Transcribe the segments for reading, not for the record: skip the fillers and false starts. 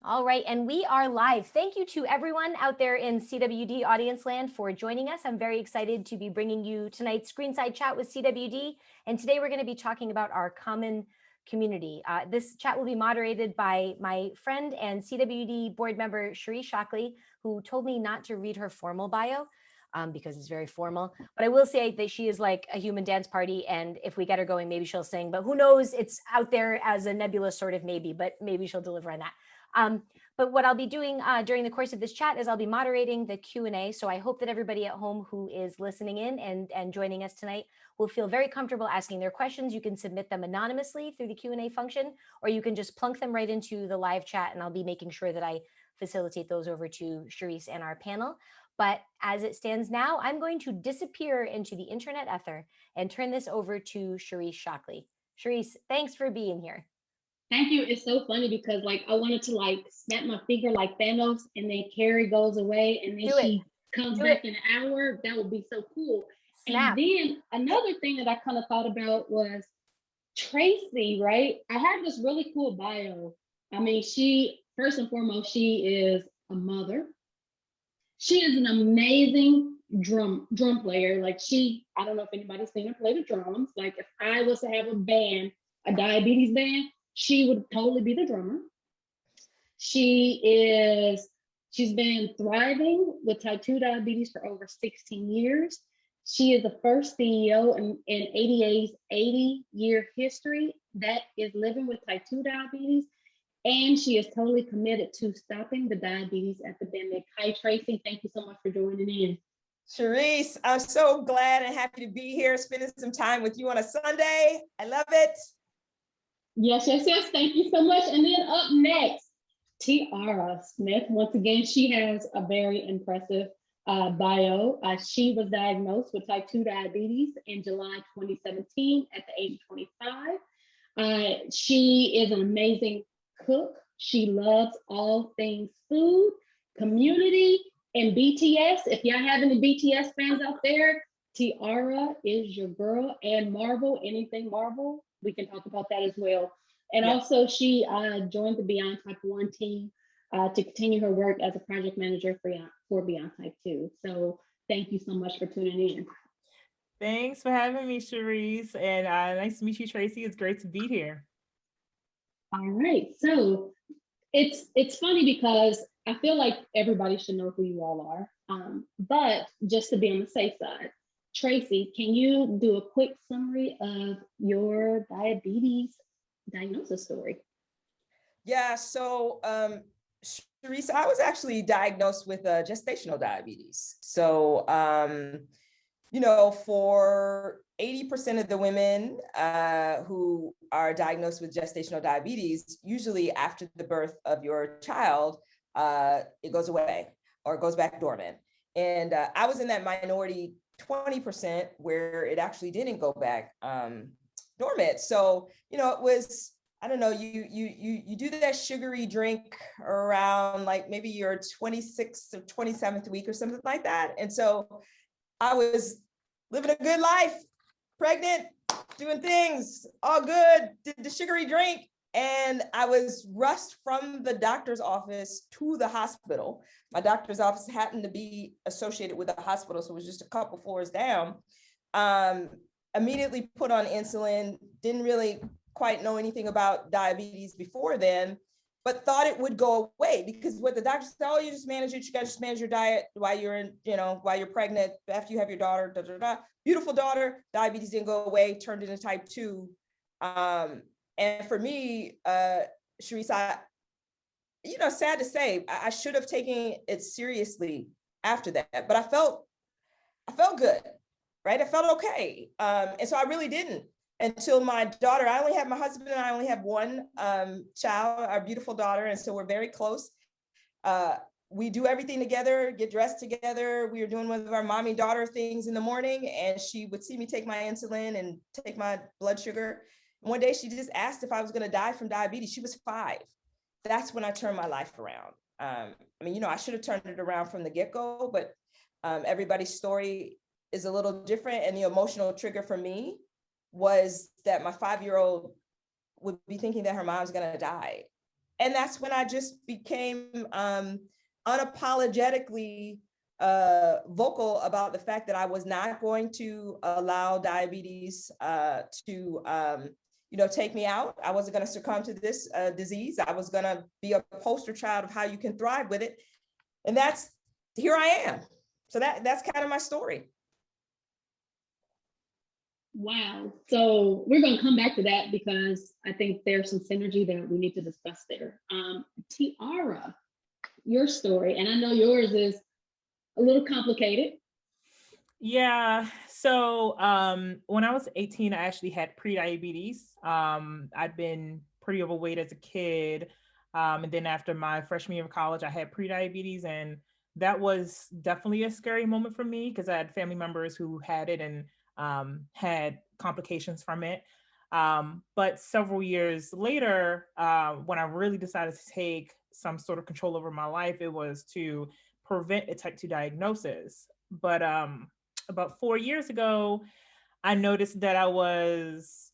All right, and we are live. Thank you to everyone out there in CWD audience land for joining us. I'm very excited to be bringing you tonight's Screenside Chat with CWD. And today we're going to be talking about our common community. This chat will be moderated by my friend and CWD board member, Cherise Shockley, who told me not to read her formal bio because it's very formal. But I will say that she is like a human dance party. And if we get her going, maybe she'll sing. But who knows? It's out there as a nebulous sort of maybe, but maybe she'll deliver on that. But what I'll be doing during the course of this chat is I'll be moderating the Q&A. So I hope that everybody at home who is listening in and joining us tonight will feel very comfortable asking their questions. You can submit them anonymously through the Q&A function, or you can just plunk them right into the live chat, and I'll be making sure that I facilitate those over to Cherise and our panel. But as it stands now, I'm going to disappear into the internet ether and turn this over to Cherise Shockley. Cherise, thanks for being here. Thank you. It's so funny because I wanted to snap my finger like Thanos, and then Korey goes away, and then she comes back in an hour. That would be so cool. Snap. And then another thing that I kind of thought about was Tracey, right? I had this really cool bio. I mean, she, first and foremost, she is a mother. She is an amazing drum player. I don't know if anybody's seen her play the drums. Like, if I was to have a band, a diabetes band, she would totally be the drummer. She's been thriving with type 2 diabetes for over 16 years. She is the first CEO in ADA's 80-year history that is living with type 2 diabetes. And she is totally committed to stopping the diabetes epidemic. Hi, Tracey. Thank you so much for joining in. Cherise, I'm so glad and happy to be here, spending some time with you on a Sunday. I love it. Yes. Thank you so much. And then up next, Tiara Smith. Once again, she has a very impressive bio. She was diagnosed with type 2 diabetes in July 2017 at the age of 25. She is an amazing cook. She loves all things food, community, and BTS. If y'all have any BTS fans out there, Tiara is your girl. And Marvel, anything Marvel, we can talk about that as well. And also, she joined the Beyond Type 1 team to continue her work as a project manager for Beyond Type 2. So thank you so much for tuning in. Thanks for having me, Cherise. And nice to meet you, Tracey. It's great to be here. All right. So it's funny because I feel like everybody should know who you all are. But just to be on the safe side, Tracey, can you do a quick summary of your diabetes diagnosis story? Yeah, so Cherise, I was actually diagnosed with gestational diabetes. So, for 80% of the women who are diagnosed with gestational diabetes, usually after the birth of your child, it goes away or goes back dormant. And I was in that minority 20% where it actually didn't go back dormant. So, it was, I don't know, you do that sugary drink around like maybe your 26th or 27th week or something like that. And so I was living a good life, pregnant, doing things, all good, did the sugary drink. And I was rushed from the doctor's office to the hospital. My doctor's office happened to be associated with the hospital, so it was just a couple floors down. Immediately put on insulin, didn't really quite know anything about diabetes before then, but thought it would go away because what the doctor said, oh, you just manage it. You got to just manage your diet while you're while you're pregnant, after you have your daughter, da, da, da. Beautiful daughter, diabetes didn't go away, turned into type 2. And for me, Cherise, sad to say, I should have taken it seriously after that, but I felt good, right? I felt okay. And so I really didn't until my daughter. I only have my husband and I only have one child, our beautiful daughter. And so we're very close. We do everything together, get dressed together. We were doing one of our mommy daughter things in the morning, and she would see me take my insulin and take my blood sugar. One day she just asked if I was going to die from diabetes. She was 5. That's when I turned my life around. I should have turned it around from the get-go, but everybody's story is a little different. And the emotional trigger for me was that my 5-year-old would be thinking that her mom's going to die. And that's when I just became unapologetically vocal about the fact that I was not going to allow diabetes to take me out. I wasn't going to succumb to this disease. I was going to be a poster child of how you can thrive with it. And here I am. So that's kind of my story. Wow. So we're going to come back to that because I think there's some synergy that we need to discuss there. Tiara, your story, and I know yours is a little complicated. Yeah. So when I was 18, I actually had pre-diabetes. I'd been pretty overweight as a kid. And then after my freshman year of college, I had pre-diabetes, and that was definitely a scary moment for me because I had family members who had it and had complications from it. But several years later, when I really decided to take some sort of control over my life, it was to prevent a type 2 diagnosis. But about 4 years ago, I noticed that I was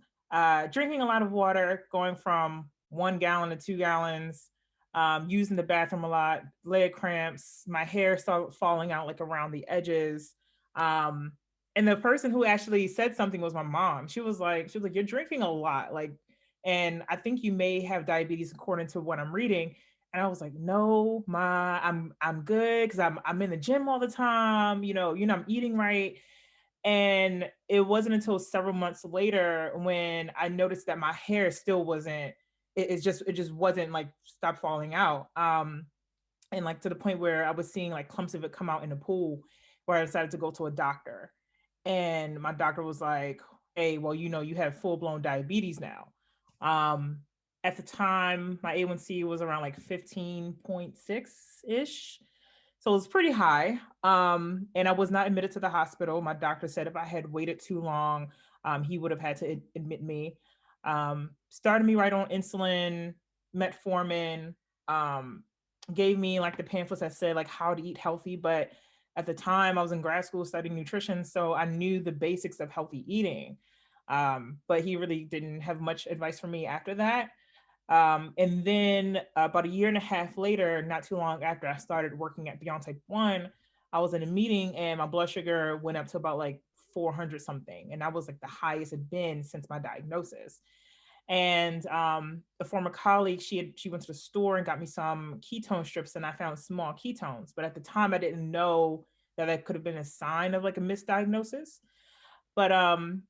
drinking a lot of water, going from 1 gallon to 2 gallons, using the bathroom a lot, leg cramps, my hair started falling out like around the edges. And the person who actually said something was my mom. She was like, you're drinking a lot. Like, and I think you may have diabetes according to what I'm reading. And I was like, no, Ma, I'm good because I'm in the gym all the time, I'm eating right. And it wasn't until several months later when I noticed that my hair still wasn't, it just wasn't like stopped falling out. And like to the point where I was seeing like clumps of it come out in the pool, where I decided to go to a doctor. And my doctor was like, hey, well, you have full-blown diabetes now. Um, at the time, my A1C was around like 15.6-ish. So it was pretty high. And I was not admitted to the hospital. My doctor said if I had waited too long, he would have had to admit me. Started me right on insulin, metformin, gave me like the pamphlets that said like how to eat healthy. But at the time I was in grad school studying nutrition, so I knew the basics of healthy eating. But he really didn't have much advice for me after that. And then about a year and a half later, not too long after I started working at Beyond Type 1, I was in a meeting and my blood sugar went up to about like 400 something. And that was like the highest it had been since my diagnosis. And a former colleague, she went to the store and got me some ketone strips, and I found small ketones. But at the time, I didn't know that could have been a sign of like a misdiagnosis. But an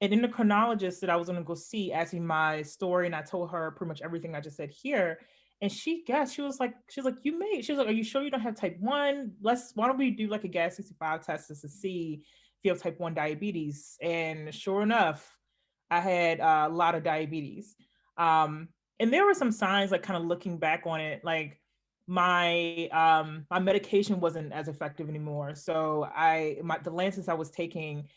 endocrinologist that I was going to go see asked me my story, and I told her pretty much everything I just said here. And she guessed. She was like, she was like, are you sure you don't have type 1? Why don't we do like a GAD65 test just to see if you have type 1 diabetes? And sure enough, I had a lot of diabetes. And there were some signs, like kind of looking back on it, like my medication wasn't as effective anymore. So the Lantus I was taking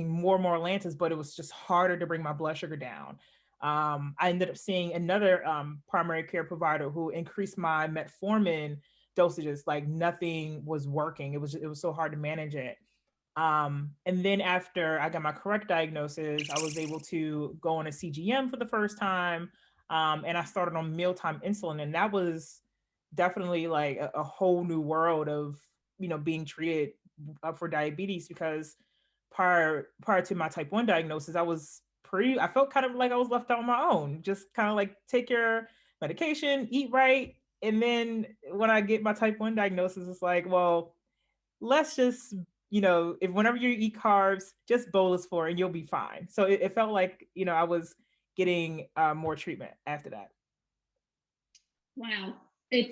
more and more Lantus, but it was just harder to bring my blood sugar down. I ended up seeing another primary care provider who increased my metformin dosages. Like nothing was working. It was so hard to manage it. And then after I got my correct diagnosis, I was able to go on a CGM for the first time. And I started on mealtime insulin. And that was definitely like a whole new world of, being treated for diabetes, because prior to my type 1 diagnosis, I felt kind of like I was left out on my own, just kind of like take your medication, eat right. And then when I get my type 1 diagnosis, it's like, well, let's just, if whenever you eat carbs, just bolus for it and you'll be fine. So it felt like, I was getting more treatment after that. Wow. I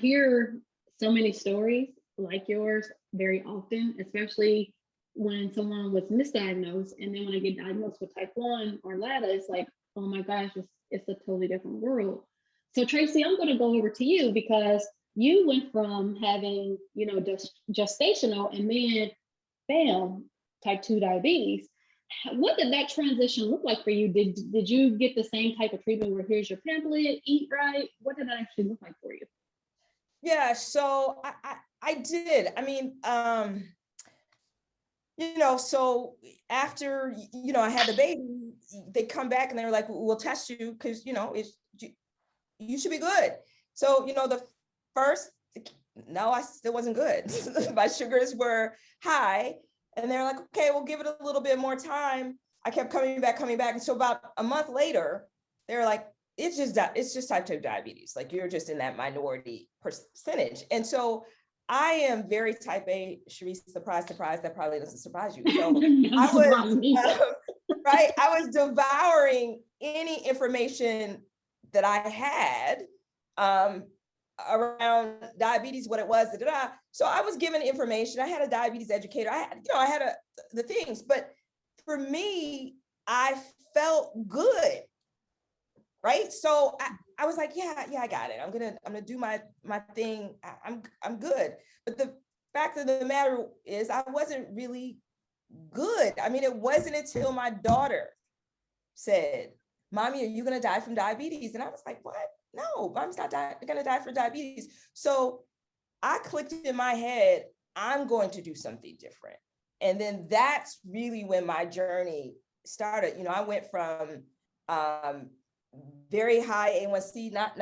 hear so many stories like yours very often, especially when someone was misdiagnosed. And then when I get diagnosed with type 1 or LADA, it's like, oh my gosh, it's a totally different world. So Tracey, I'm going to go over to you because you went from having, just gestational and then bam, type 2 diabetes. What did that transition look like for you? Did you get the same type of treatment where here's your pamphlet, eat right? What did that actually look like for you? Yeah, so I did. I mean, so after, I had the baby, they come back and they were like, we'll test you because, you should be good. So, the first, no, I still wasn't good. My sugars were high, and they're like, okay, we'll give it a little bit more time. I kept coming back. And so about a month later, they're like, it's just type 2 diabetes. Like, you're just in that minority percentage. And so I am very type A. Cherise, surprise, that probably doesn't surprise you. So I was devouring any information that I had around diabetes, what it was. So I was given information. I had a diabetes educator. I had the things, but for me, I felt good. Right. So I was like, yeah, I got it. I'm gonna do my thing. I'm good. But the fact of the matter is, I wasn't really good. I mean, it wasn't until my daughter said, "Mommy, are you gonna die from diabetes?" And I was like, "What? No, Mommy's not gonna die from diabetes." So I clicked in my head, I'm going to do something different. And then that's really when my journey started. I went from very high A1C, not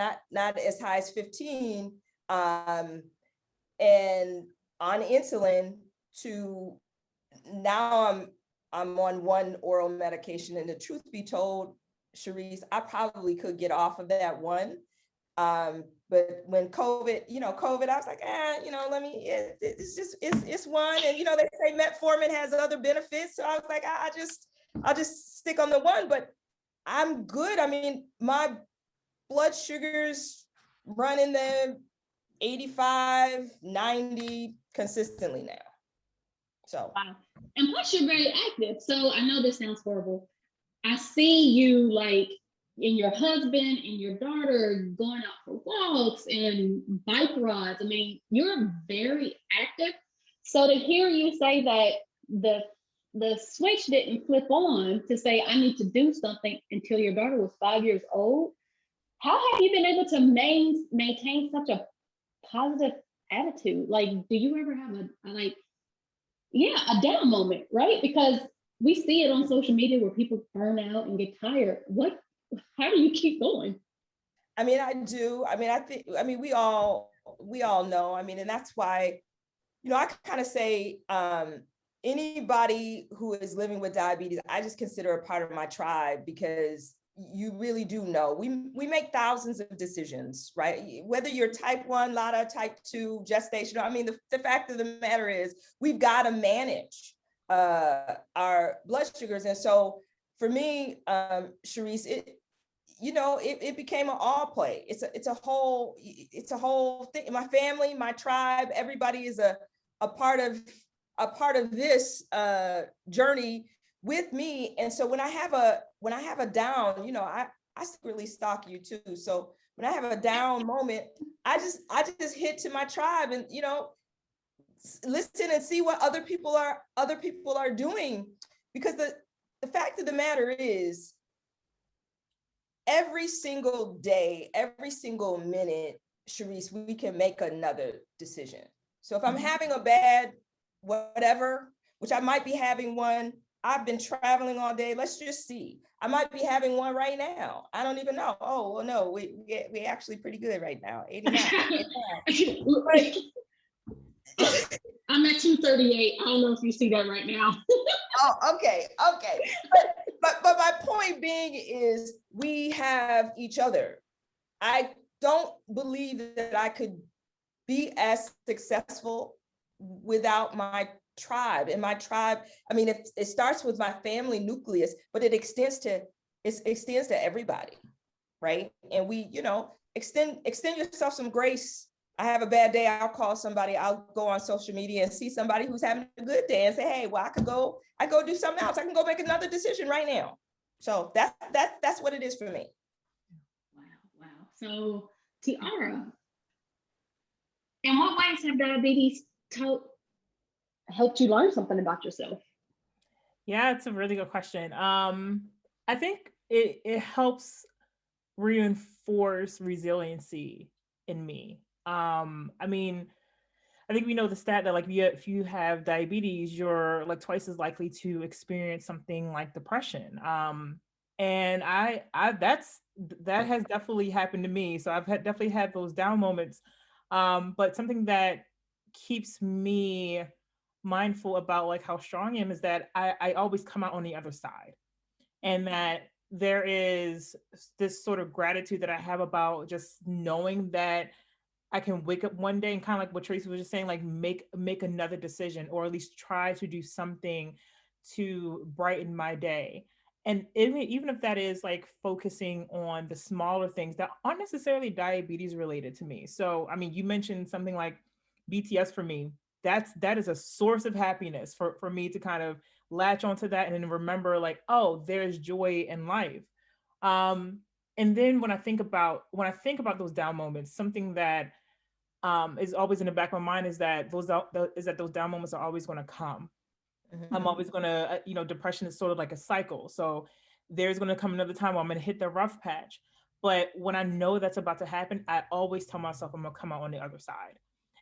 as high as 15, and on insulin, to now I'm on one oral medication. And the truth be told, Cherise, I probably could get off of that one. But when COVID, I was like, it's one. And, they say metformin has other benefits. So I was like, I'll just stick on the one, but I'm good. I mean, my blood sugars run in the 85, 90 consistently now. So. Wow. And plus you're very active. So I know this sounds horrible. I see you like, and your husband and your daughter going out for walks and bike rides. I mean, you're very active. So to hear you say that the switch didn't flip on to say, I need to do something until your daughter was 5 years old, how have you been able to maintain such a positive attitude? Like, do you ever have a down moment, right? Because we see it on social media where people burn out and get tired. How do you keep going? I mean, I do. I mean, we all know. I mean, and that's why, I kind of say, anybody who is living with diabetes, I just consider a part of my tribe, because you really do know. We make thousands of decisions, right? Whether you're type 1, LADA, type 2, gestational. I mean, the fact of the matter is, we've got to manage our blood sugars. And so for me, Cherise, it became an all play. It's a whole thing. My family, my tribe, everybody is a part of this journey with me. And so when I have a down, I secretly stalk you too. So when I have a down moment, I just hit to my tribe and, listen and see what other people are doing. Because the fact of the matter is, every single day, every single minute, Cherise, we can make another decision. So if I'm having a bad whatever, which I might be having one, I've been traveling all day. Let's just see. I might be having one right now. I don't even know. Oh, well, no, we actually pretty good right now. 89. I'm at 238. I don't know if you see that right now. Oh, okay. But my point being is, we have each other. I don't believe that I could be as successful without my tribe. And my tribe, I mean, it starts with my family nucleus, but it extends to everybody, right? And we, extend yourself some grace. I have a bad day, I'll call somebody, I'll go on social media and see somebody who's having a good day and say, hey, well, I go do something else. I can go make another decision right now. So that's what it is for me. Wow. So Tiara, in what ways have diabetes helped you learn something about yourself? Yeah, it's a really good question. I think it helps reinforce resiliency in me. I mean, I think we know the stat that, like, if you have diabetes, you're like twice as likely to experience something like depression. And that has definitely happened to me. So definitely had those down moments. But something that keeps me mindful about like how strong I am is that I always come out on the other side. And that there is this sort of gratitude that I have about just knowing that I can wake up one day and kind of like what Tracey was just saying, like make another decision, or at least try to do something to brighten my day. And even if that is like focusing on the smaller things that aren't necessarily diabetes related to me. So, I mean, you mentioned something like BTS for me. That is a source of happiness for me to kind of latch onto that and then remember like, oh, there's joy in life. And then when I think about those down moments, something that is always in the back of my mind is that those down moments are always going to come. I'm Mhm. always going to, depression is sort of like a cycle. So there's going to come another time where I'm going to hit the rough patch. But when I know that's about to happen, I always tell myself I'm going to come out on the other side.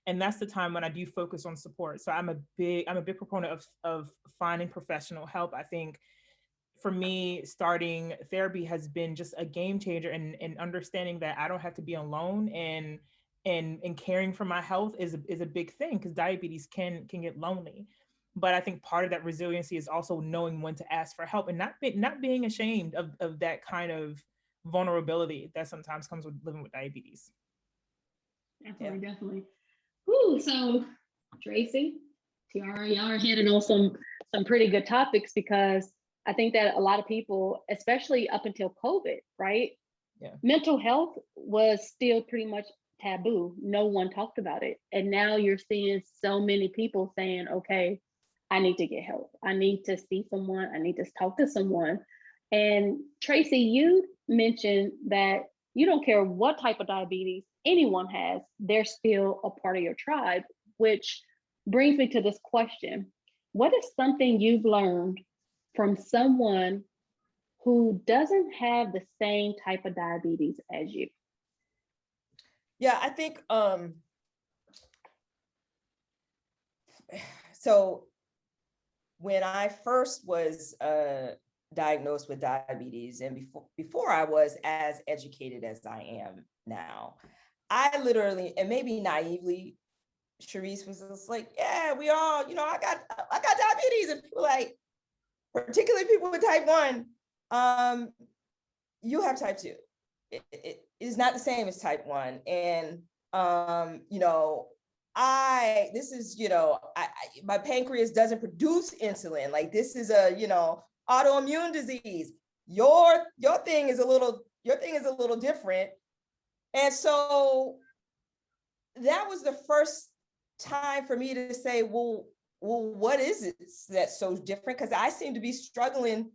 And that's the time when I do focus on support. So I'm a big proponent of finding professional help. I think for me, starting therapy has been just a game changer, and understanding that I don't have to be alone, and caring for my health is a big thing, because diabetes can get lonely. But I think part of that resiliency is also knowing when to ask for help, and not being ashamed of that kind of vulnerability that sometimes comes with living with diabetes. Yeah. Definitely, definitely. Whew, so Tracey, Tiara, y'all are hitting on some pretty good topics, because I think that a lot of people, especially up until COVID, right? Yeah. Mental health was still pretty much taboo. No one talked about it. And now you're seeing so many people saying, okay, I need to get help. I need to see someone. I need to talk to someone. And Tracey, you mentioned that you don't care what type of diabetes anyone has, they're still a part of your tribe, which brings me to this question. What is something you've learned from someone who doesn't have the same type of diabetes as you? Yeah, I think so when I first was diagnosed with diabetes, and before I was as educated as I am now, I literally, and maybe naively, Cherise was just like, yeah, we all, I got diabetes, and people like, particularly people with type 1, you have type 2. It is not the same as type 1. And this is, my pancreas doesn't produce insulin. Like, this is a, autoimmune disease. Your thing is a little different. And so that was the first time for me to say, well, what is it that's so different? Because I seem to be struggling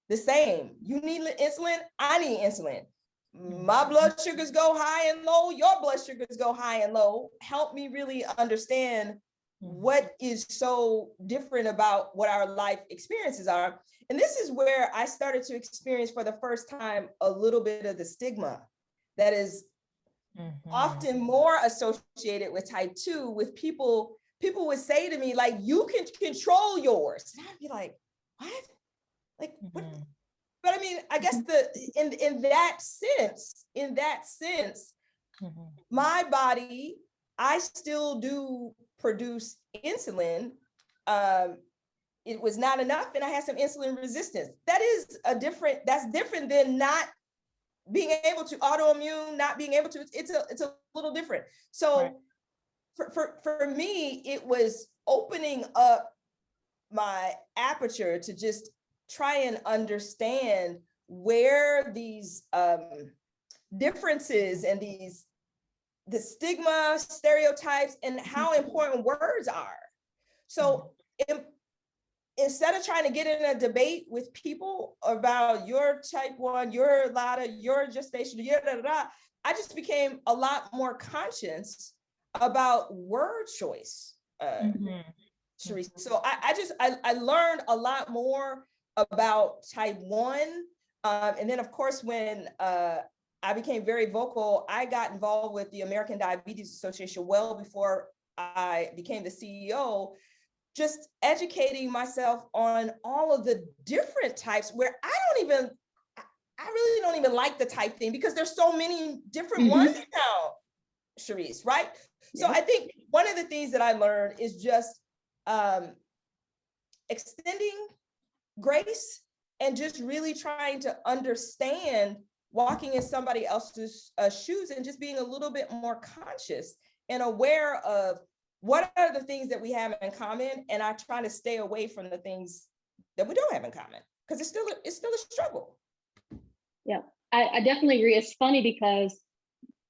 the same. You need insulin, I need insulin. My blood sugars go high and low, your blood sugars go high and low. Help me really understand what is so different about what our life experiences are. And this is where I started to experience for the first time a little bit of the stigma that is often more associated with type 2, with people would say to me, like, you can control yours. And I'd be like, what? Like, what? But I mean, I guess in that sense, my body, I still do produce insulin. It was not enough, and I had some insulin resistance. That's different than not being able to, autoimmune, not being able to. It's a little different. So for me, it was opening up my aperture to just try and understand where these differences and the stigma, stereotypes, and how important words are. So instead of trying to get in a debate with people about your type 1, your LADA, your gestation, I just became a lot more conscious about word choice, Cherise. So I learned a lot more about type 1. And then, of course, when I became very vocal, I got involved with the American Diabetes Association well before I became the CEO, just educating myself on all of the different types, where I really don't even like the type thing because there's so many different ones now, Cherise, right? So I think one of the things that I learned is just extending grace and just really trying to understand walking in somebody else's shoes and just being a little bit more conscious and aware of what are the things that we have in common, and I try to stay away from the things that we don't have in common because it's still a struggle. Yeah, I definitely agree. It's funny because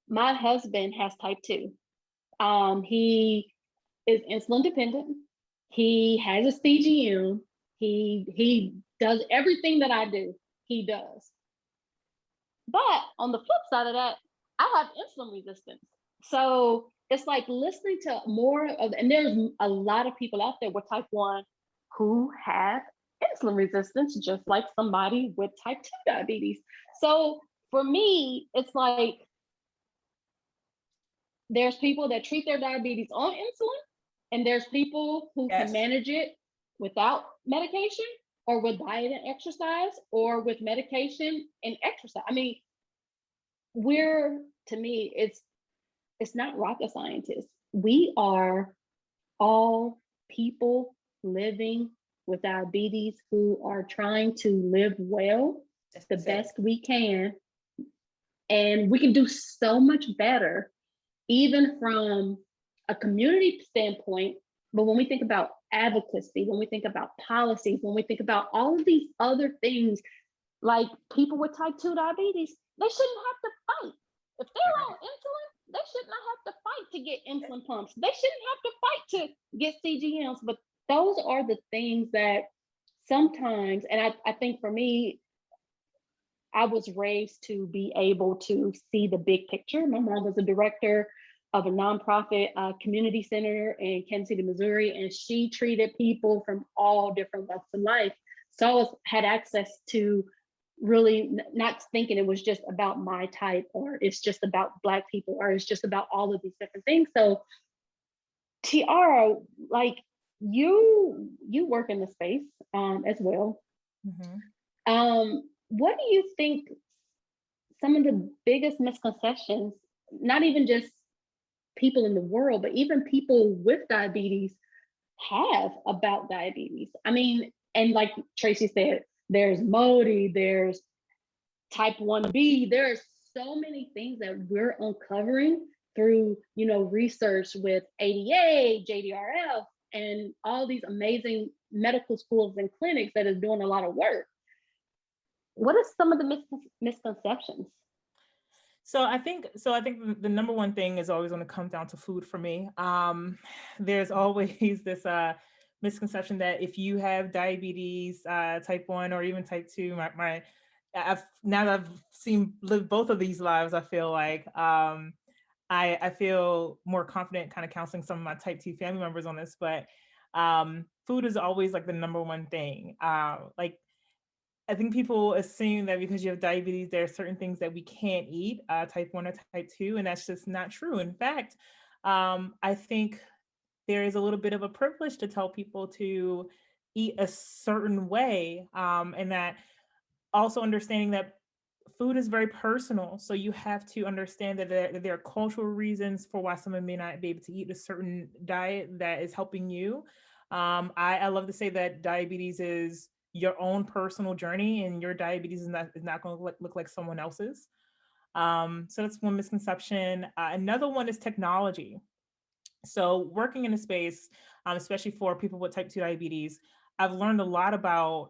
my husband has type 2. He is insulin dependent. He has a CGM. He does everything that I do. He does. But on the flip side of that, I have insulin resistance. So it's like listening to more of, and there's a lot of people out there with type 1 who have insulin resistance, just like somebody with type 2 diabetes. So for me, it's like there's people that treat their diabetes on insulin, and there's people who can manage it without medication or with diet and exercise or with medication and exercise. I mean, to me, it's not rocket scientists. We are all people living with diabetes who are trying to live well, the best we can. And we can do so much better, even from a community standpoint. But when we think about advocacy, when we think about policies, when we think about all of these other things, like people with type 2 diabetes, they shouldn't have to fight. If they're on insulin, they should not have to fight to get insulin pumps. They shouldn't have to fight to get CGMs. But those are the things that sometimes, and I think for me, I was raised to be able to see the big picture. My mom was a director of a nonprofit community center in Kansas City, Missouri, and she treated people from all different walks of life. So I had access to really not thinking it was just about my type, or it's just about Black people, or it's just about all of these different things. So Tiara, like you work in the space as well. What do you think some of the biggest misconceptions, not even just people in the world, but even people with diabetes have about diabetes? I mean, and like Tracey said, there's MODY, there's type 1B, there's so many things that we're uncovering through, research with ADA, JDRF, and all these amazing medical schools and clinics that is doing a lot of work. What are some of the misconceptions? So I think the number one thing is always going to come down to food for me. There's always this misconception that if you have diabetes, type 1 or even type 2, now that I've lived both of these lives, I feel like I feel more confident kind of counseling some of my type 2 family members on this, but food is always like the number one thing. I think people assume that because you have diabetes, there are certain things that we can't eat, type 1 or type 2, and that's just not true. In fact, I think there is a little bit of a privilege to tell people to eat a certain way, and that also understanding that food is very personal. So you have to understand that there are cultural reasons for why someone may not be able to eat a certain diet that is helping you. I love to say that diabetes is your own personal journey, and your diabetes is not going to look like someone else's. So that's one misconception. Another one is technology. So working in a space, especially for people with type 2 diabetes, I've learned a lot about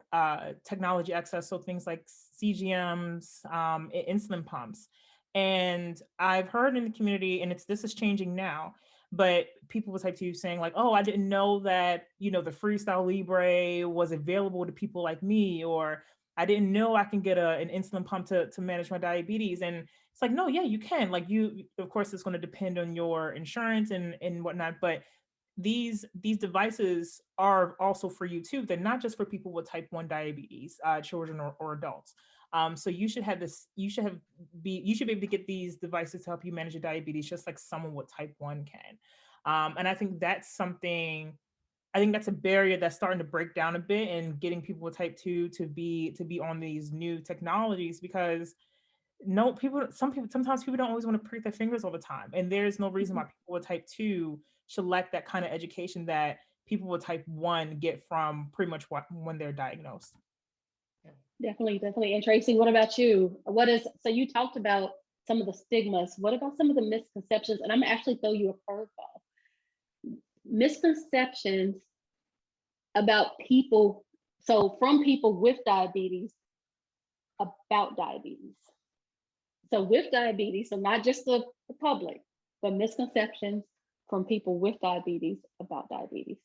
technology access. So things like CGMs, insulin pumps. And I've heard in the community, and this is changing now, but people with type 2 saying like, oh, I didn't know that, the Freestyle Libre was available to people like me, or I didn't know I can get an insulin pump to manage my diabetes. And it's like, no, yeah, you can. Like of course, it's going to depend on your insurance and whatnot, but these devices are also for you too. They're not just for people with type 1 diabetes, children or adults. So you should be able to get these devices to help you manage your diabetes, just like someone with type 1 can. And I think that's something I think that's a barrier that's starting to break down a bit, and getting people with type 2 to be on these new technologies, because no people some people sometimes people don't always want to prick their fingers all the time, and there's no reason why people with type 2 should lack that kind of education that people with type 1 get from pretty much when they're diagnosed. Definitely, definitely. And Tracey, what about you? So you talked about some of the stigmas. What about some of the misconceptions? And I'm gonna actually throw you a curveball. Misconceptions about people, so from people with diabetes about diabetes. So with diabetes, so not just the public, but misconceptions from people with diabetes about diabetes.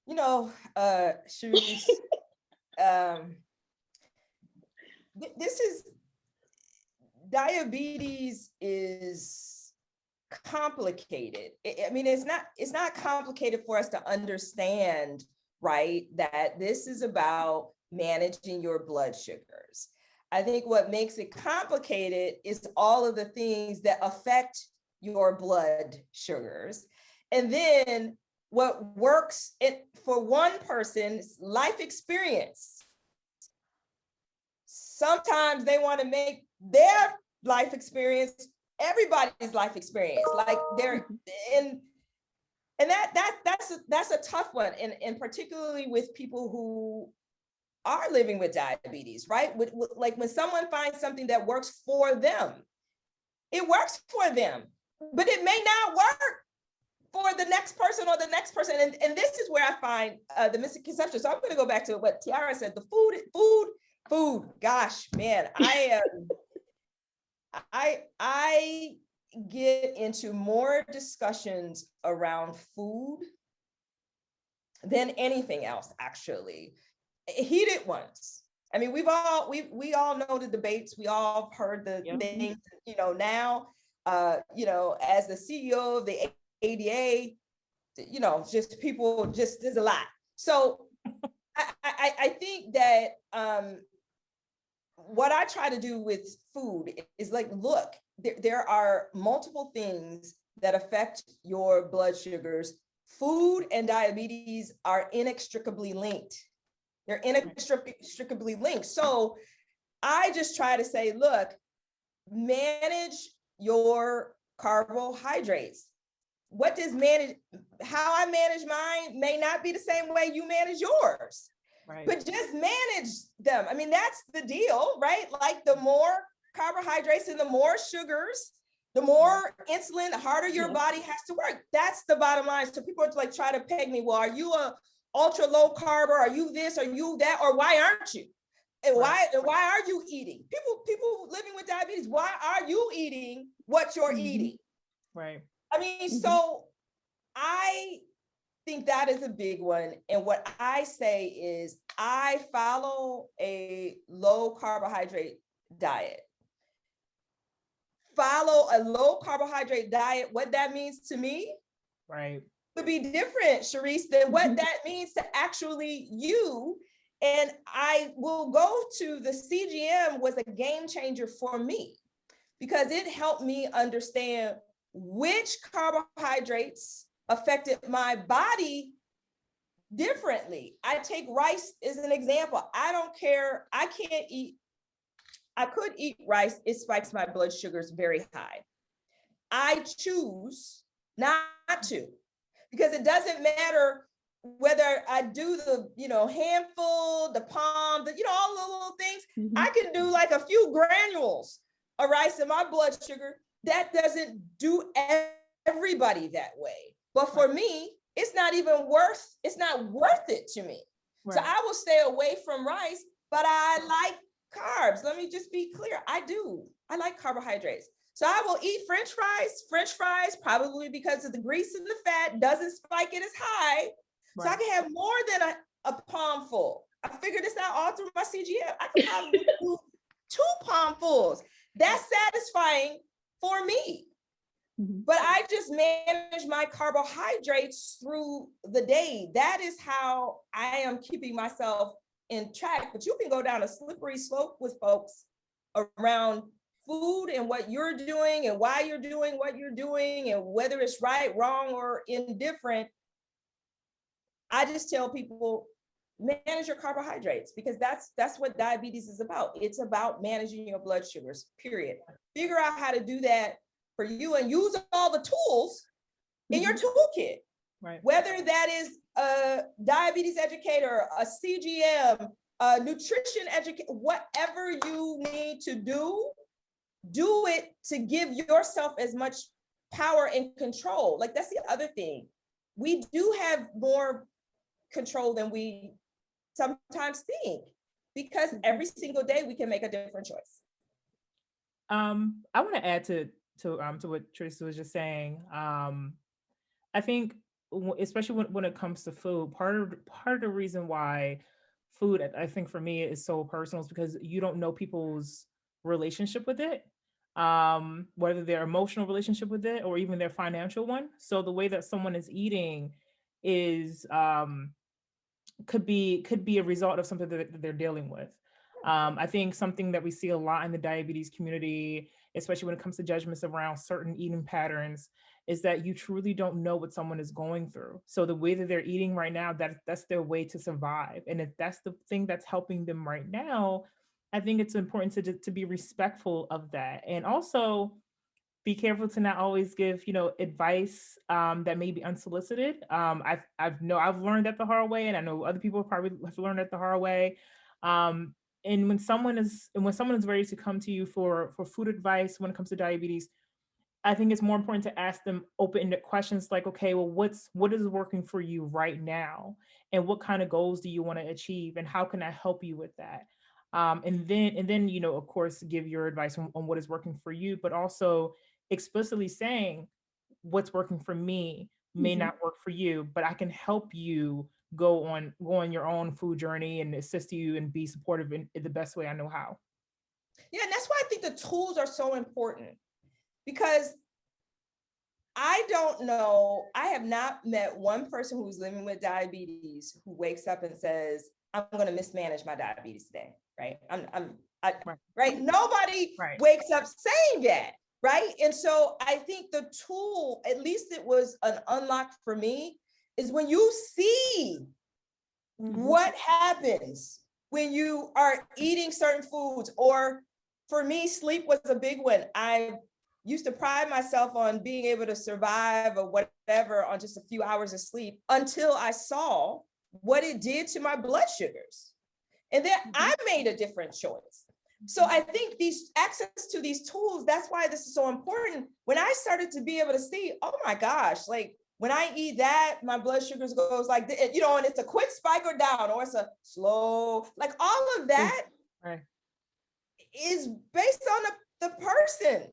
Cherise, this is diabetes is complicated. I mean, it's not complicated for us to understand, right? That this is about managing your blood sugars. I think what makes it complicated is all of the things that affect your blood sugars. And then what works for one person's life experience. Sometimes they want to make their life experience everybody's life experience. Like they're in, and that's a tough one, and particularly with people who are living with diabetes, right? Like when someone finds something that works for them, it works for them, but it may not work for the next person or the next person. And this is where I find the misconception. So I'm going to go back to what Tiara said, the food. Gosh, man, I get into more discussions around food than anything else, actually. Heated ones. I mean, we all know the debates. We all heard the things, now, as the CEO of the ADA, just people, there's a lot. So I think that what I try to do with food is like, look, there are multiple things that affect your blood sugars. Food and diabetes are inextricably linked. They're inextricably linked. So I just try to say, look, manage your carbohydrates. How I manage mine may not be the same way you manage yours. Right. But just manage them. I mean, that's the deal, right? Like the more carbohydrates and the more sugars, the more insulin, the harder your body has to work. That's the bottom line. So people are like, try to peg me. Well, are you a ultra low carb, or are you this, or you that, or why aren't you? And why are you eating? People living with diabetes, why are you eating what you're eating? Right. I mean, so I think that is a big one. And what I say is I follow a low carbohydrate diet. Follow a low carbohydrate diet. What that means to me, right, would be different, Cherise, than what that means to actually you. And I will go to the CGM was a game changer for me because it helped me understand which carbohydrates affected my body differently. I take rice as an example. I don't care. I could eat rice. It spikes my blood sugars very high. I choose not to, because it doesn't matter whether I do the, handful, the palm, all the little things. I can do like a few granules of rice in my blood sugar. That doesn't do everybody that way. But for me, it's not worth it to me. Right. So I will stay away from rice, but I like carbs. Let me just be clear. I like carbohydrates. So I will eat French fries, probably because of the grease and the fat doesn't spike it as high. Right. So I can have more than a palm full. I figured this out all through my CGM. I can have 2 palmfuls. That's satisfying for me. But I just manage my carbohydrates through the day. That is how I am keeping myself in track. But you can go down a slippery slope with folks around food and what you're doing and why you're doing what you're doing and whether it's right, wrong, or indifferent. I just tell people, manage your carbohydrates, because that's what diabetes is about. It's about managing your blood sugars, period. Figure out how to do that for you and use all the tools in your toolkit. Right. Whether that is a diabetes educator, a CGM, a nutrition educator, whatever you need to do it to give yourself as much power and control. Like, that's the other thing. We do have more control than we sometimes think, because every single day we can make a different choice. I want to add to what Tracey was just saying. I think especially when it comes to food, part of the reason why food, I think for me, is so personal is because you don't know people's relationship with it, whether their emotional relationship with it or even their financial one. So the way that someone is eating is could be a result of something that they're dealing with. I think something that we see a lot in the diabetes community, especially when it comes to judgments around certain eating patterns, is that you truly don't know what someone is going through. So the way that they're eating right now, that's their way to survive. And if that's the thing that's helping them right now, I think it's important to be respectful of that. And also be careful to not always give, advice that may be unsolicited. I've learned that the hard way, and I know other people probably have learned that the hard way. And when someone is ready to come to you for food advice when it comes to diabetes, I think it's more important to ask them open-ended questions like, okay, well, what is working for you right now, and what kind of goals do you want to achieve, and how can I help you with that? And then of course, give your advice on what is working for you, but also explicitly saying what's working for me may not work for you, but I can help you go on your own food journey and assist you and be supportive in the best way I know how. Yeah, and that's why I think the tools are so important, because I don't know, I have not met one person who's living with diabetes who wakes up and says, I'm going to mismanage my diabetes today, right? Right? Nobody wakes up saying that, right? And so I think the tool, at least it was an unlock for me, is when you see what happens when you are eating certain foods. Or for me, sleep was a big one. I used to pride myself on being able to survive or whatever on just a few hours of sleep, until I saw what it did to my blood sugars. And then I made a different choice. So I think these access to these tools, that's why this is so important. When I started to be able to see, oh my gosh, like when I eat that, my blood sugars goes like, and it's a quick spike or down, or it's a slow, like all of that is based on the person.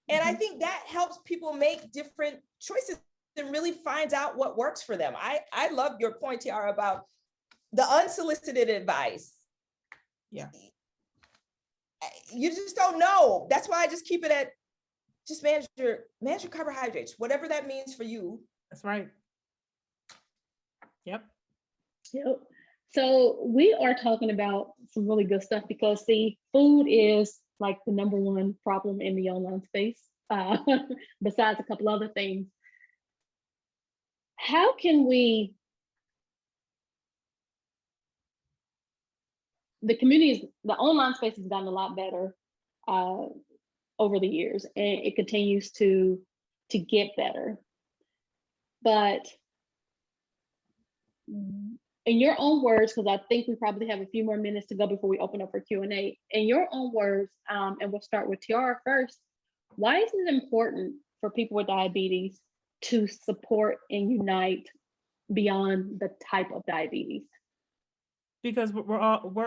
And I think that helps people make different choices and really find out what works for them. I love your point, Tiara, about the unsolicited advice. Yeah. You just don't know. That's why I just keep it at, just manage your carbohydrates, whatever that means for you. That's right. Yep. So we are talking about some really good stuff, because see, food is like the number one problem in the online space, besides a couple other things. How can we, the online space has gotten a lot better over the years, and it continues to get better. But in your own words, because I think we probably have a few more minutes to go before we open up for Q&A, in your own words, and we'll start with Tiara first, why is it important for people with diabetes to support and unite beyond the type of diabetes? Because we're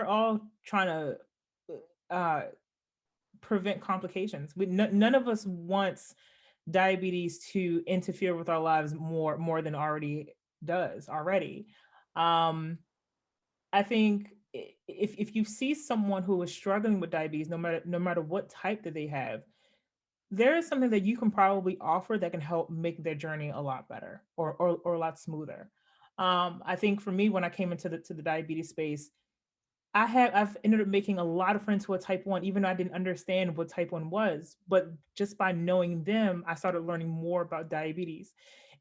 all trying to prevent complications. None of us wants diabetes to interfere with our lives more than already does already. I think if you see someone who is struggling with diabetes, no matter what type that they have, there is something that you can probably offer that can help make their journey a lot better or a lot smoother. I think for me, when I came into the diabetes space, I've ended up making a lot of friends who are type 1, even though I didn't understand what type 1 was. But just by knowing them, I started learning more about diabetes.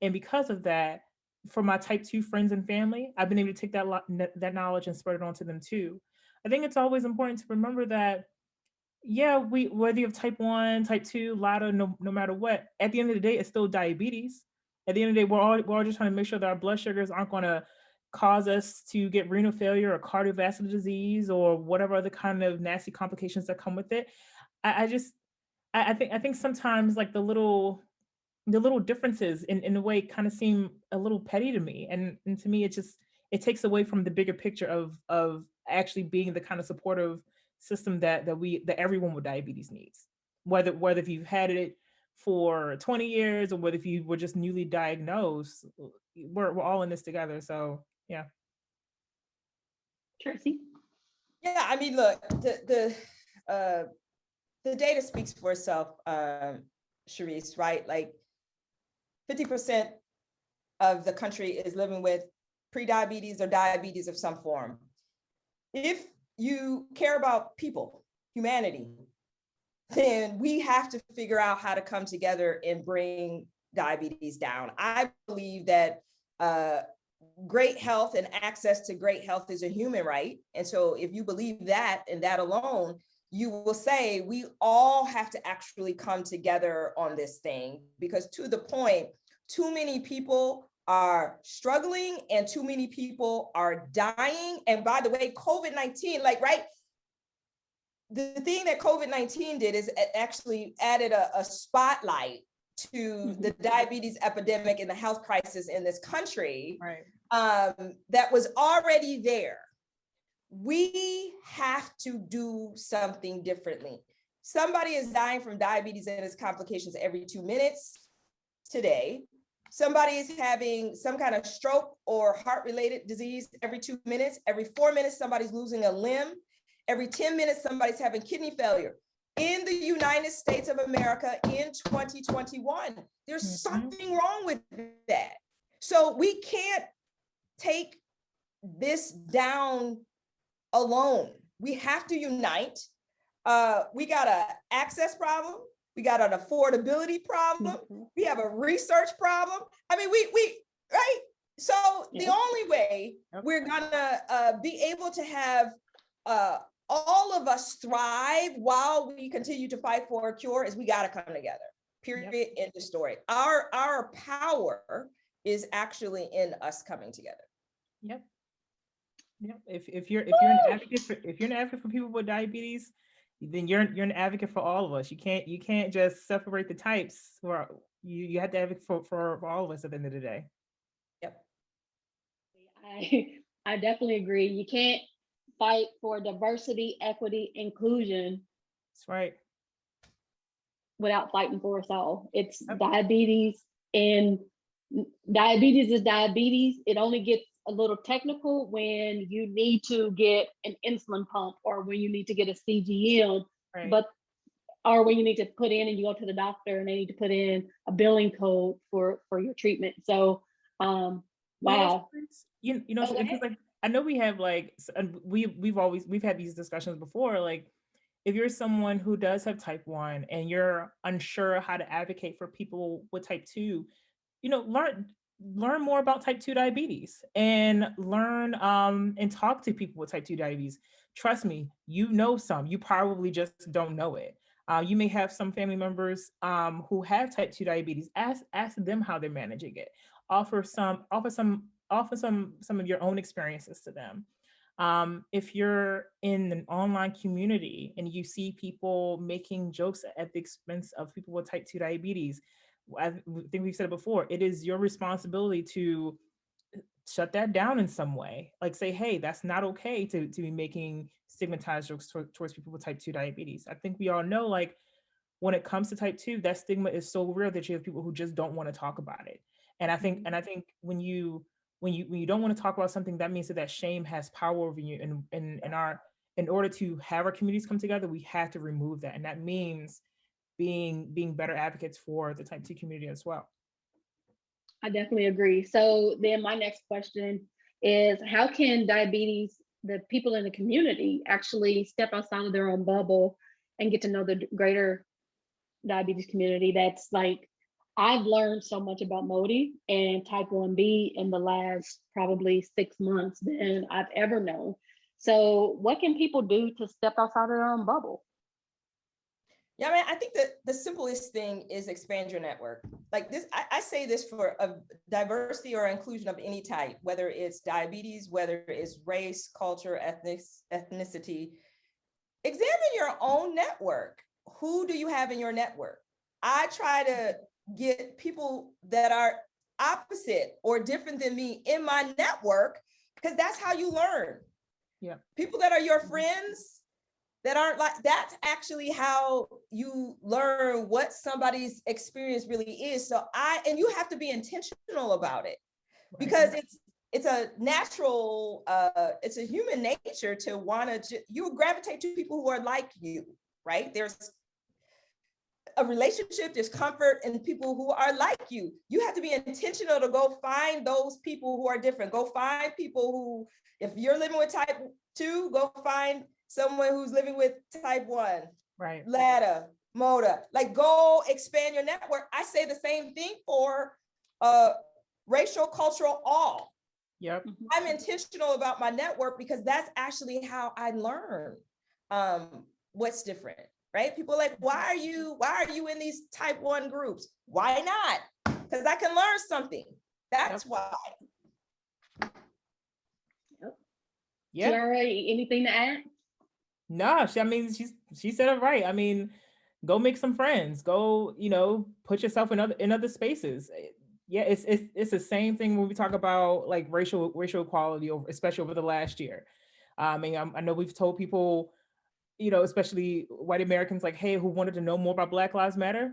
And because of that, for my type 2 friends and family, I've been able to take that knowledge and spread it onto them too. I think it's always important to remember that, yeah, we, whether you have type 1, type 2, LATA, no matter what, at the end of the day, it's still diabetes. At the end of the day, we're all just trying to make sure that our blood sugars aren't going to cause us to get renal failure or cardiovascular disease or whatever other kind of nasty complications that come with it. I just, I think sometimes like the little differences in a way kind of seem a little petty to me. And to me, it takes away from the bigger picture of actually being the kind of supportive system that everyone with diabetes needs. Whether if you've had it for 20 years or whether if you were just newly diagnosed, we're all in this together. So yeah. Tracey? Yeah, I mean, look, the data speaks for itself, Cherise, right? Like 50% of the country is living with prediabetes or diabetes of some form. If you care about people, humanity, then we have to figure out how to come together and bring diabetes down. I believe that great health and access to great health is a human right. And so if you believe that and that alone, you will say we all have to actually come together on this thing, because to the point, too many people are struggling and too many people are dying. And by the way, COVID-19, like, right? The thing that COVID-19 did is it actually added a spotlight to the diabetes epidemic and the health crisis in this country, Right. that was already there. We have to do something differently. Somebody is dying from diabetes and its complications every 2 minutes today. Somebody is having some kind of stroke or heart-related disease every 2 minutes. Every 4 minutes, somebody's losing a limb. Every 10 minutes, somebody's having kidney failure. In the United States of America in 2021, there's something wrong with that. So we can't take this down alone. We have to unite. We got an access problem. We got an affordability problem. We have a research problem. I mean, we right? So the only way we're gonna be able to have all of us thrive while we continue to fight for a cure is we got to come together. Period. End of story. Our power is actually in us coming together. Yep. If you're an advocate for people with diabetes, then you're an advocate for all of us. You can't just separate the types. Or you have to advocate for all of us at the end of the day. Yep. I definitely agree. You can't fight for diversity, equity, inclusion. That's right. Without fighting for us all. It's diabetes, and diabetes is diabetes. It only gets a little technical when you need to get an insulin pump or when you need to get a CGM, or when you need to put in and you go to the doctor and they need to put in a billing code for your treatment. So, wow. You know, because like I know we have like we've had these discussions before. Like, if you're someone who does have type 1 and you're unsure how to advocate for people with type 2, you know, learn more about type 2 diabetes and learn and talk to people with type 2 diabetes. Trust me, you know some, you probably just don't know it. You may have some family members who have type 2 diabetes. Ask them how they're managing it. Offer some of your own experiences to them. If you're in an online community and you see people making jokes at the expense of people with type 2 diabetes, I think we've said it before, it is your responsibility to shut that down in some way. Like, say, hey, that's not okay to be making stigmatized jokes towards people with type 2 diabetes. I think we all know, like, when it comes to type 2, that stigma is so real that you have people who just don't want to talk about it. And I think when you don't want to talk about something, that means that shame has power over you. And in order to have our communities come together, we have to remove that. And that means being better advocates for the type 2 community as well. I definitely agree. So then my next question is, how can the people in the community actually step outside of their own bubble and get to know the greater diabetes community that's like I've learned so much about Modi and type 1B in the last probably 6 months than I've ever known. So what can people do to step outside of their own bubble? Yeah, I mean, I think that the simplest thing is expand your network. Like this, I say this for a diversity or inclusion of any type, whether it's diabetes, whether it's race, culture, ethnicity. Examine your own network. Who do you have in your network? I try to get people that are opposite or different than me in my network, because that's how you learn. Yeah. People that are your friends that aren't like, that's actually how you learn what somebody's experience really is. So and you have to be intentional about it, because it's a natural, it's a human nature to want to, you gravitate to people who are like you, right? There's a relationship, there's comfort in people who are like you. You have to be intentional to go find those people who are different. Go find people who, if you're living with type 2, go find someone who's living with type 1, right? LADA, MODA, like go expand your network. I say the same thing for racial, cultural, all. Yep. I'm intentional about my network because that's actually how I learn what's different, right? People are like, why are you in these type 1 groups? Why not? Because I can learn something. That's why. Yeah. Tiara, anything to add? No, she said it right. I mean, go make some friends. Go, put yourself in other spaces. Yeah, it's the same thing when we talk about like racial equality, especially over the last year. I mean, I know we've told people, especially white Americans, like, hey, who wanted to know more about Black Lives Matter,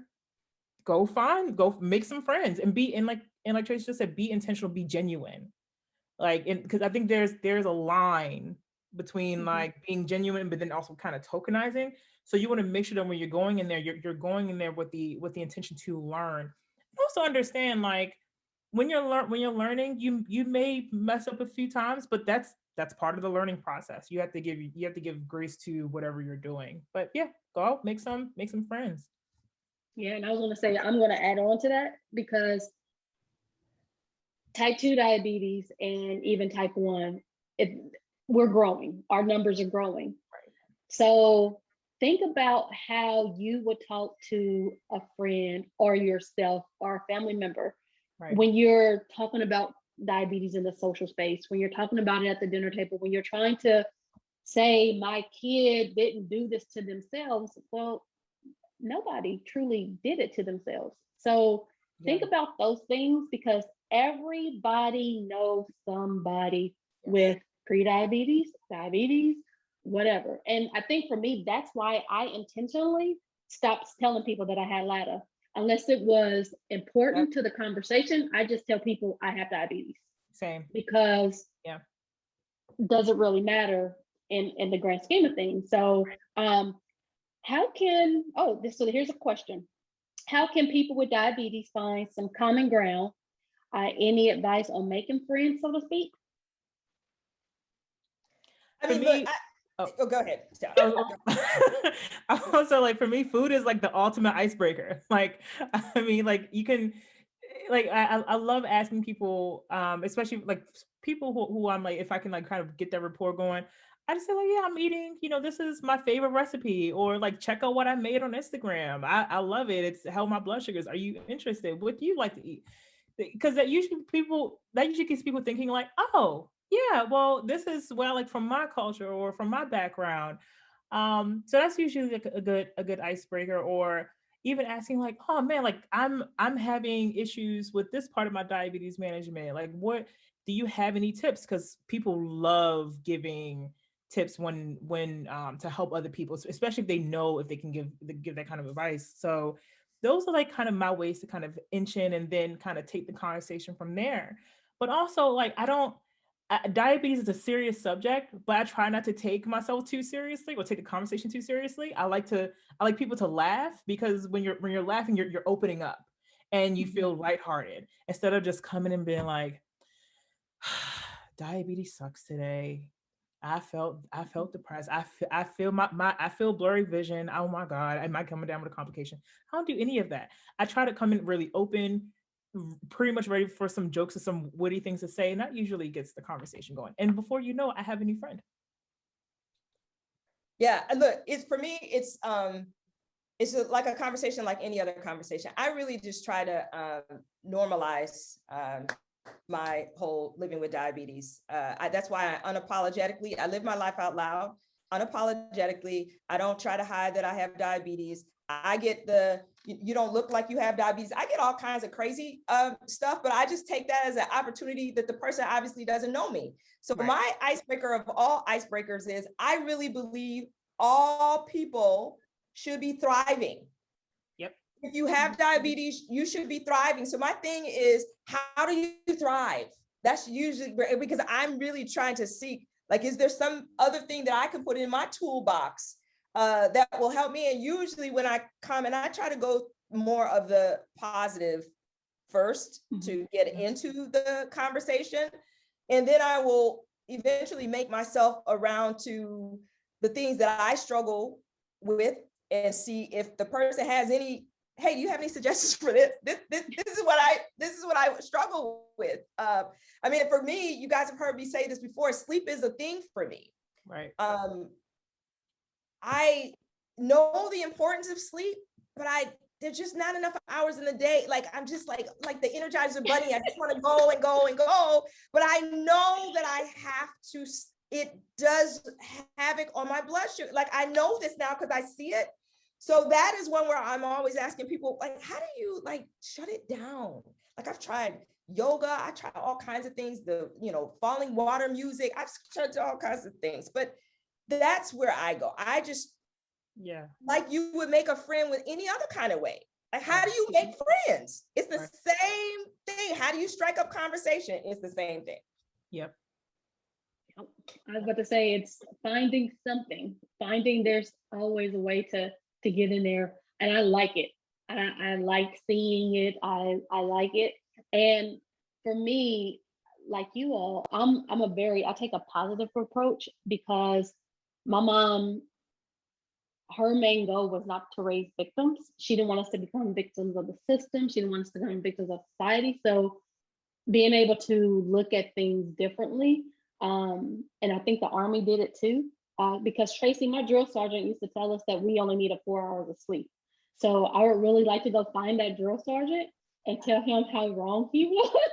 go make some friends and like Tracey just said, be intentional, be genuine. Like, because I think there's a line between like being genuine, but then also kind of tokenizing. So you want to make sure that when you're going in there, you're going in there with the intention to learn. Also understand, like, when you're learning, you may mess up a few times, but that's part of the learning process. You have to give grace to whatever you're doing. But yeah, go out, make some friends. Yeah, and I was going to say, I'm going to add on to that, because type 2 diabetes and even type 1, we're growing. Our numbers are growing. Right. So think about how you would talk to a friend or yourself or a family member when you're talking about diabetes in the social space, when you're talking about it at the dinner table, when you're trying to say, my kid didn't do this to themselves. Well, nobody truly did it to themselves. So think about those things, because everybody knows somebody with prediabetes, diabetes, whatever. And I think for me, that's why I intentionally stopped telling people that I had LADA. Unless it was important to the conversation, I just tell people I have diabetes. Same. Because does it really matter in the grand scheme of things? So here's a question. How can people with diabetes find some common ground? Any advice on making friends, so to speak? I mean, go ahead. Also, like, for me, food is like the ultimate icebreaker. Like, I mean, like, you can, like, I love asking people, especially like people who I'm like, if I can like kind of get that rapport going, I just say like, yeah, I'm eating, this is my favorite recipe, or like, check out what I made on Instagram. I love it. It's held my blood sugars. Are you interested? What do you like to eat? Because that usually gets people thinking like, oh yeah, well, this is what I like from my culture or from my background. So that's usually like a good icebreaker. Or even asking like, oh man, like I'm having issues with this part of my diabetes management. Like, what do you have any tips? Because people love giving tips when to help other people, especially if they know if they can give that kind of advice. So those are like kind of my ways to kind of inch in and then kind of take the conversation from there. But also, like, diabetes is a serious subject, but I try not to take myself too seriously or take the conversation too seriously. I like people to laugh, because when you're laughing, you're opening up and you feel lighthearted, instead of just coming and being like, diabetes sucks today. I felt depressed. I feel I feel blurry vision. Oh my God, am I coming down with a complication? I don't do any of that. I try to come in really open, pretty much ready for some jokes or some witty things to say, and that usually gets the conversation going. And before you know it, I have a new friend. Yeah, and look, it's for me, it's like a conversation like any other conversation. I really just try to normalize my whole living with diabetes. That's why I live my life out loud, unapologetically. I don't try to hide that I have diabetes. I get you don't look like you have diabetes. I get all kinds of crazy stuff, but I just take that as an opportunity that the person obviously doesn't know me. So right. My icebreaker of all icebreakers is I really believe all people should be thriving. Yep. If you have diabetes, you should be thriving. So my thing is, how do you thrive? That's usually because I'm really trying to seek, like, is there some other thing that I can put in my toolbox that will help me? And usually when I comment, I try to go more of the positive first to get into the conversation. And then I will eventually make myself around to the things that I struggle with and see if the person has any, hey, do you have any suggestions for this? This is what I struggle with. I mean, for me, you guys have heard me say this before, sleep is a thing for me. Right. I know the importance of sleep, but there's just not enough hours in the day. Like, I'm just like the Energizer Bunny. I just want to go and go and go. But I know that I have to, it does havoc on my blood sugar. Like, I know this now because I see it. So that is one where I'm always asking people, like, how do you like shut it down? Like, I've tried yoga, I tried all kinds of things, falling water music, I've tried all kinds of things, but that's where I go. I just, like you would make a friend with any other kind of way. Like, how do you make friends? It's the same thing. How do you strike up conversation? It's the same thing. Yep. I was about to say, it's finding something. There's always a way to get in there, and I like it. I like seeing it. I like it. And for me, like you all, I take a positive approach because my mom, her main goal was not to raise victims. She didn't want us to become victims of the system. She didn't want us to become victims of society. So being able to look at things differently, and I think the Army did it too, because Tracey, my drill sergeant, used to tell us that we only needed 4 hours of sleep. So I would really like to go find that drill sergeant and tell him how wrong he was,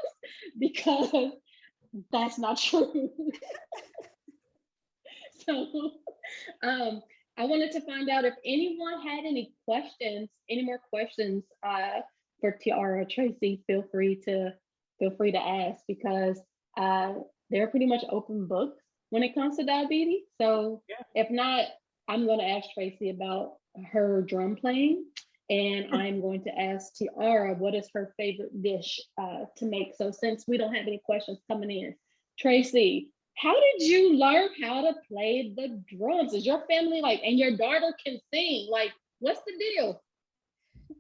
because that's not true. So I wanted to find out if anyone had any more questions for Tiara or Tracey. Feel free to ask, because they're pretty much open books when it comes to diabetes. So if not, I'm going to ask Tracey about her drum playing, and I'm going to ask Tiara what is her favorite dish to make. So since we don't have any questions coming in, Tracey, how did you learn how to play the drums? Is your family and your daughter can sing? Like, what's the deal?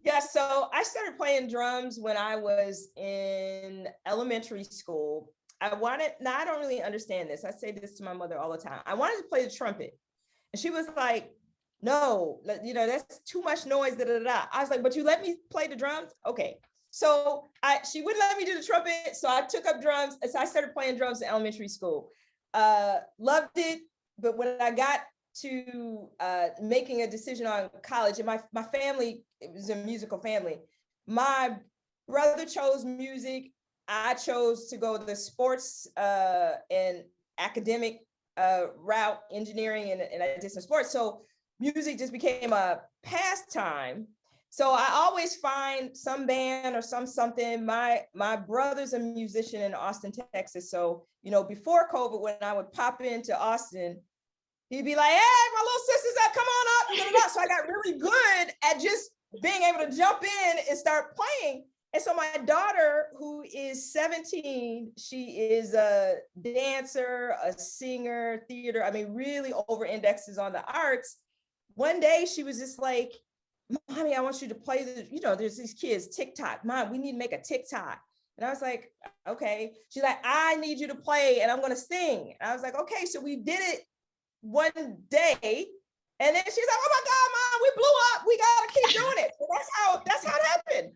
Yeah, so I started playing drums when I was in elementary school. I don't really understand this. I say this to my mother all the time. I wanted to play the trumpet. And she was like, no, that's too much noise, da, da, da. I was like, but you let me play the drums? Okay. So she wouldn't let me do the trumpet. So I took up drums. And so I started playing drums in elementary school. Loved it. But when I got to making a decision on college, and my family, it was a musical family. My brother chose music. I chose to go the sports and academic route, engineering, and I did some sports. So music just became a pastime. So I always find some band or something. My brother's a musician in Austin, Texas. So, before COVID, when I would pop into Austin, he'd be like, hey, my little sister's up, come on up. So I got really good at just being able to jump in and start playing. And so my daughter, who is 17, she is a dancer, a singer, theater, really over indexes on the arts. One day she was just like, Mommy, I want you to play there's these kids, TikTok. Mom, we need to make a TikTok. And I was like, okay. She's like, I need you to play and I'm going to sing. And I was like, okay. So we did it one day. And then she's like, oh my God, Mom, we blew up. We got to keep doing it. So that's how it happened.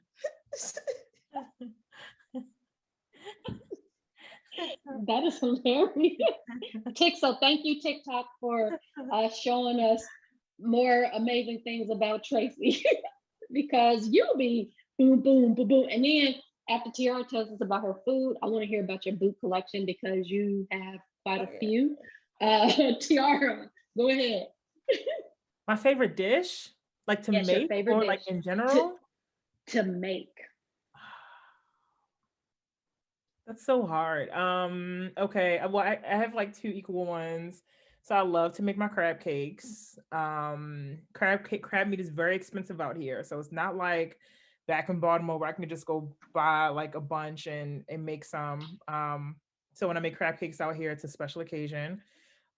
That is hilarious. So thank you, TikTok, for showing us more amazing things about Tracey. Because you'll be boom, boom, boom, boom. And then after Tiara tells us about her food, I want to hear about your boot collection because you have quite a few. Tiara, go ahead. My favorite dish, like to make or like in general? To make. That's so hard. Okay. Well, I have like two equal ones. So I love to make my crab cakes. Crab meat is very expensive out here. So it's not like back in Baltimore where I can just go buy like a bunch and make some. So when I make crab cakes out here, it's a special occasion.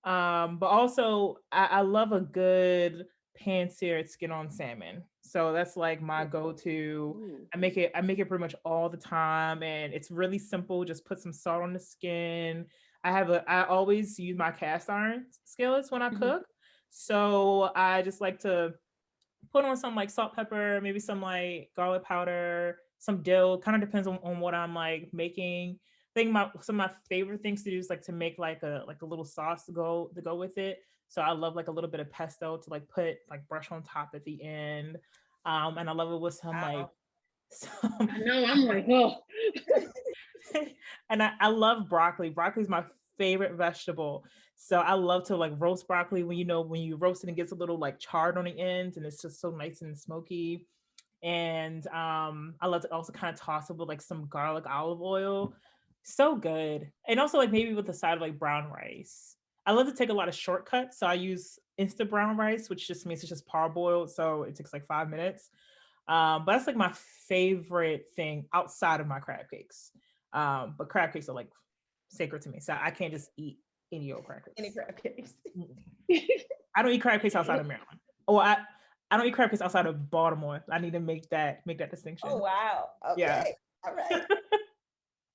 But also I love a good pan-seared skin-on salmon. So that's like my go-to. I make it pretty much all the time, and it's really simple. Just put some salt on the skin. I always use my cast iron skillets when I cook. So I just like to put on some like salt, pepper, maybe some like garlic powder, some dill. Kind of depends on what I'm like making. I think some of my favorite things to do is like to make like a little sauce to go with it. So I love like a little bit of pesto to like put like brush on top at the end. And I love it with some like some No, I'm like, oh. And I love broccoli. Broccoli is my favorite vegetable. So I love to like roast broccoli when you roast it and it gets a little like charred on the ends and it's just so nice and smoky. And I love to also kind of toss it with like some garlic olive oil. So good. And also like maybe with the side of like brown rice. I love to take a lot of shortcuts. So I use instant brown rice, which just means it's just parboiled. So it takes like 5 minutes. But that's like my favorite thing outside of my crab cakes. But crab cakes are like sacred to me. So I can't just eat any old crab cakes. Any crab cakes. I don't eat crab cakes outside of Maryland. Or I don't eat crab cakes outside of Baltimore. I need to make that distinction. Oh wow. Okay. Yeah. All right.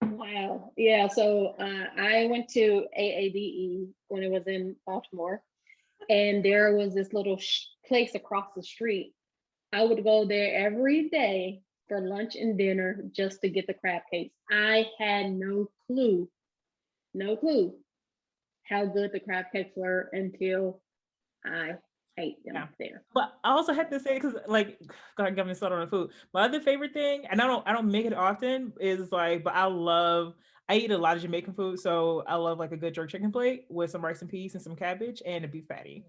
Wow. Yeah. So I went to AADE when it was in Baltimore, and there was this little place across the street. I would go there every day for lunch and dinner just to get the crab cakes. I had no clue how good the crab cakes were until I ate them there. But I also have to say, because like, God, got me started on the food. My other favorite thing, and I don't make it often, is like, but I eat a lot of Jamaican food, so I love like a good jerk chicken plate with some rice and peas and some cabbage and a beef patty.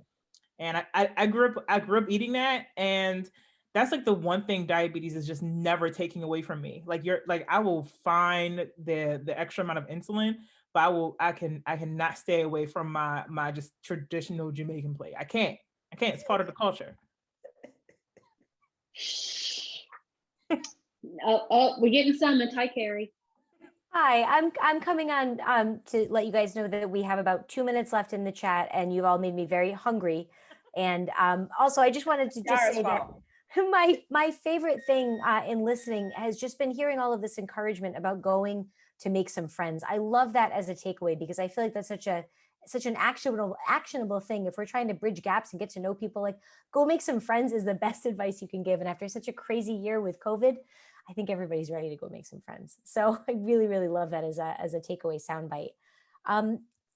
And I grew up eating that, and that's like the one thing diabetes is just never taking away from me. Like I will find the extra amount of insulin, but I cannot stay away from my just traditional Jamaican plate. I can't. It's part of the culture. We're getting summoned. Hi, Korey. Hi, I'm coming on to let you guys know that we have about 2 minutes left in the chat, and you've all made me very hungry. And also, I just wanted to just say that my favorite thing in listening has just been hearing all of this encouragement about going to make some friends. I love that as a takeaway because I feel like that's such an actionable thing. If we're trying to bridge gaps and get to know people, like go make some friends is the best advice you can give. And after such a crazy year with COVID, I think everybody's ready to go make some friends. So I really, really love that as a takeaway soundbite.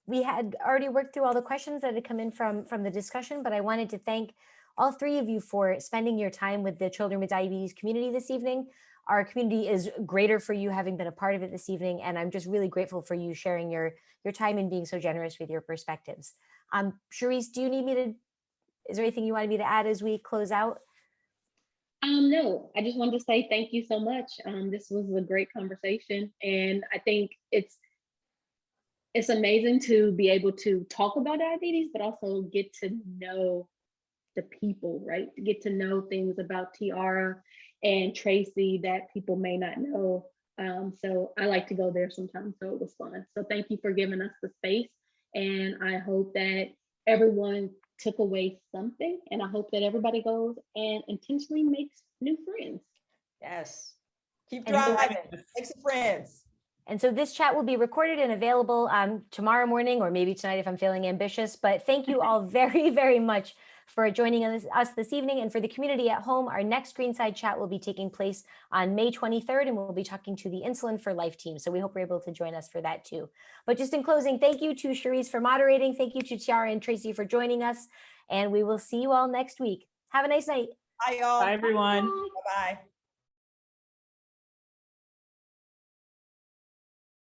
We had already worked through all the questions that had come in from the discussion, but I wanted to thank all three of you for spending your time with the Children with Diabetes community this evening. Our community is greater for you having been a part of it this evening, and I'm just really grateful for you sharing your time and being so generous with your perspectives. Cherise, is there anything you wanted me to add as we close out? No, I just wanted to say thank you so much. This was a great conversation, and I think it's amazing to be able to talk about diabetes, but also get to know the people, right? To get to know things about Tiara and Tracey that people may not know. So I like to go there sometimes, so it was fun. So thank you for giving us the space, and I hope that everyone took away something, and I hope that everybody goes and intentionally makes new friends. Yes. Keep And so- driving. Make some friends. And so this chat will be recorded and available tomorrow morning, or maybe tonight if I'm feeling ambitious. But thank you all very, very much for joining us this evening. And for the community at home, our next Screenside Chat will be taking place on May 23rd, and we'll be talking to the Insulin for Life team. So we hope you're able to join us for that too. But just in closing, thank you to Cherise for moderating. Thank you to Tiara and Tracey for joining us. And we will see you all next week. Have a nice night. Bye, y'all. Bye, everyone. Bye. Bye-bye.